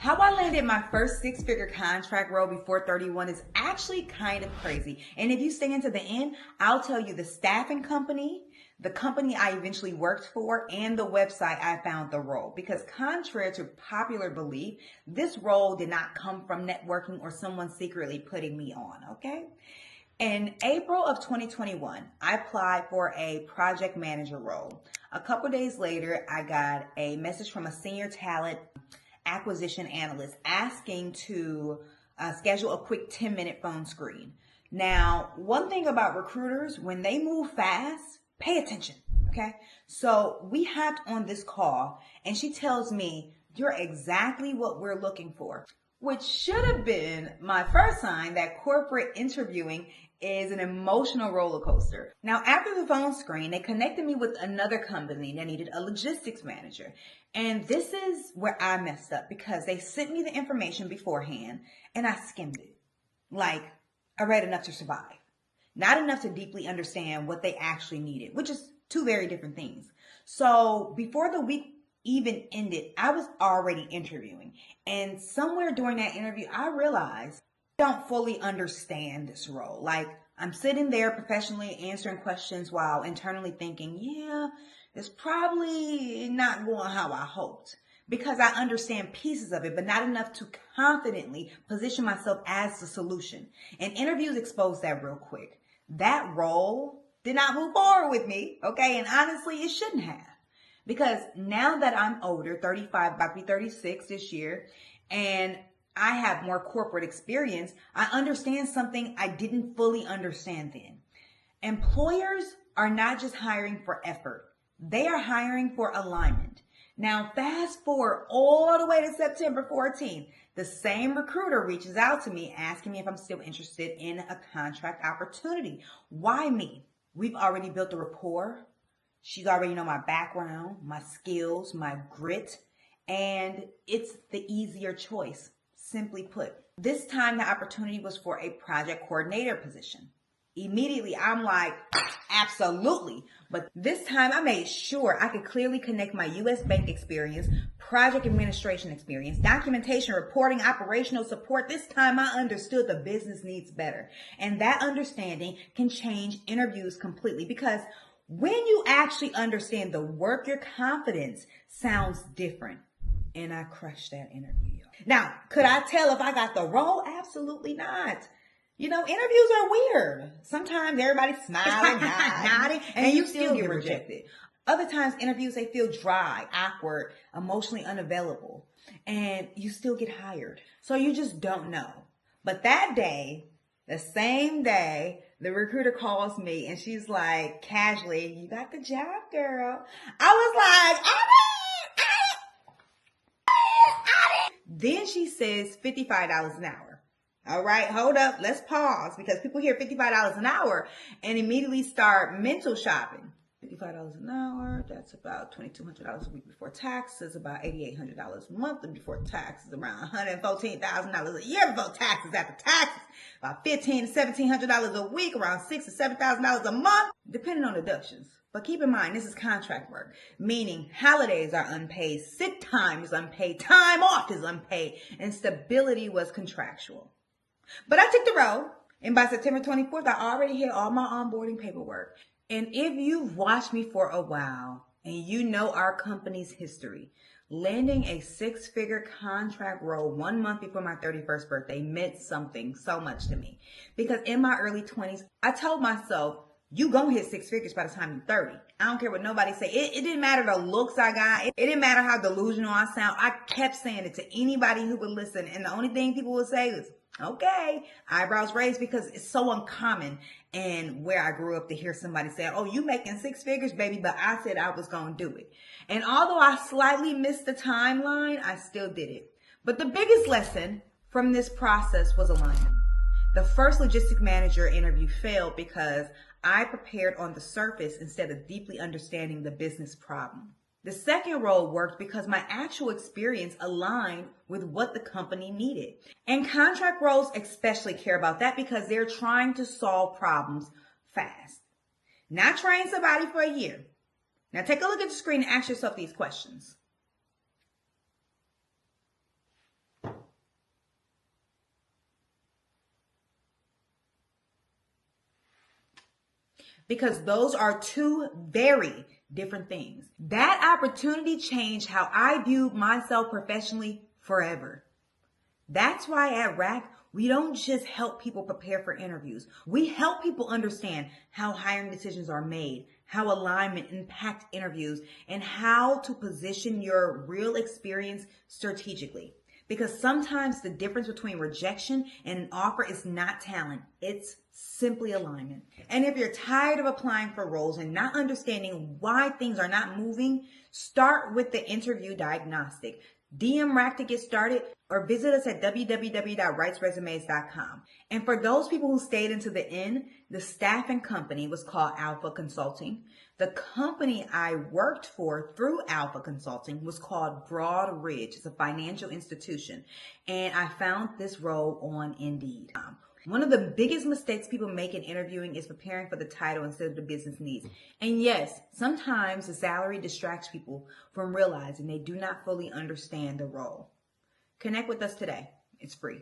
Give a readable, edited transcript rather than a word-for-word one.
How I landed my first six-figure contract role before 31 is actually kind of crazy. And if you stay into the end, I'll tell you the staffing company, the company I eventually worked for, and the website I found the role. Because contrary to popular belief, this role did not come from networking or someone secretly putting me on, okay? In April of 2021, I applied for a project manager role. A couple days later, I got a message from a senior talent acquisition analyst asking to schedule a quick 10-minute phone screen. Now, one thing about recruiters, when they move fast, pay attention, okay? So we hopped on this call and she tells me, "You're exactly what we're looking for," which should have been my first sign that corporate interviewing is an emotional roller coaster. Now, after the phone screen, they connected me with another company that needed a logistics manager. And this is where I messed up because they sent me the information beforehand and I skimmed it. Like, I read enough to survive, not enough to deeply understand what they actually needed, which is two very different things. So before the week even ended, I was already interviewing. And somewhere during that interview, I realized I don't fully understand this role. Like, I'm sitting there professionally answering questions while internally thinking, yeah, it's probably not going how I hoped. Because I understand pieces of it, but not enough to confidently position myself as the solution. And interviews exposed that real quick. That role did not move forward with me, okay? And honestly, it shouldn't have. Because now that I'm older, 35, about to be 36 this year, and I have more corporate experience, I understand something I didn't fully understand then. Employers are not just hiring for effort. They are hiring for alignment. Now, fast forward all the way to September 14th. The same recruiter reaches out to me asking me if I'm still interested in a contract opportunity. Why me? We've already built a rapport. She's already know my background, my skills, my grit, and it's the easier choice. Simply put, this time the opportunity was for a project coordinator position. Immediately, I'm like, absolutely. But this time I made sure I could clearly connect my U.S. bank experience, project administration experience, documentation, reporting, operational support. This time I understood the business needs better. And that understanding can change interviews completely because when you actually understand the work, your confidence sounds different. And I crushed that interview. Now, could I tell if I got the role? Absolutely not. You know, interviews are weird. Sometimes everybody's smiling, nodding, and you still get rejected. Other times interviews, they feel dry, awkward, emotionally unavailable, and you still get hired. So you just don't know. But that day, the same day, the recruiter calls me and she's like, casually, "You got the job, girl." I was like, Then she says $55 an hour. All right, hold up. Let's pause because people hear $55 an hour and immediately start mental shopping. $55 an hour, that's about $2,200 a week before taxes, about $8,800 monthly before taxes, around $114,000 a year before taxes. After taxes, about $1,500 to $1,700 a week, around $6,000 to $7,000 a month, depending on deductions. But keep in mind, this is contract work, meaning holidays are unpaid, sick time is unpaid, time off is unpaid, and stability was contractual. But I took the role, and by September 24th, I already had all my onboarding paperwork. And if you've watched me for a while, and you know our company's history, landing a six-figure contract role 1 month before my 31st birthday meant something so much to me. Because in my early 20s, I told myself, you gonna hit six figures by the time you're 30. I don't care what nobody say. It didn't matter the looks I got. It didn't matter how delusional I sound. I kept saying it to anybody who would listen. And the only thing people would say is, okay, eyebrows raised, because it's so uncommon. And where I grew up to hear somebody say, "Oh, you making six figures, baby," but I said I was going to do it. And although I slightly missed the timeline, I still did it. But the biggest lesson from this process was alignment. The first logistic manager interview failed because I prepared on the surface instead of deeply understanding the business problem. The second role worked because my actual experience aligned with what the company needed. And contract roles especially care about that because they're trying to solve problems fast. Not train somebody for a year. Now take a look at the screen and ask yourself these questions. because those are two very different things. That opportunity changed how I viewed myself professionally forever. That's why at RAC, we don't just help people prepare for interviews. We help people understand how hiring decisions are made, how alignment impacts interviews, and how to position your real experience strategically. Because sometimes the difference between rejection and an offer is not talent, it's simply alignment. And if you're tired of applying for roles and not understanding why things are not moving, start with the interview diagnostic. DM RAC to get started, or visit us at www.writesresumes.com. And for those people who stayed into the end, the staffing company was called Alpha Consulting. The company I worked for through Alpha Consulting was called Broadridge. It's a financial institution. And I found this role on Indeed. One of the biggest mistakes people make in interviewing is preparing for the title instead of the business needs. And yes, sometimes the salary distracts people from realizing they do not fully understand the role. Connect with us today. It's free.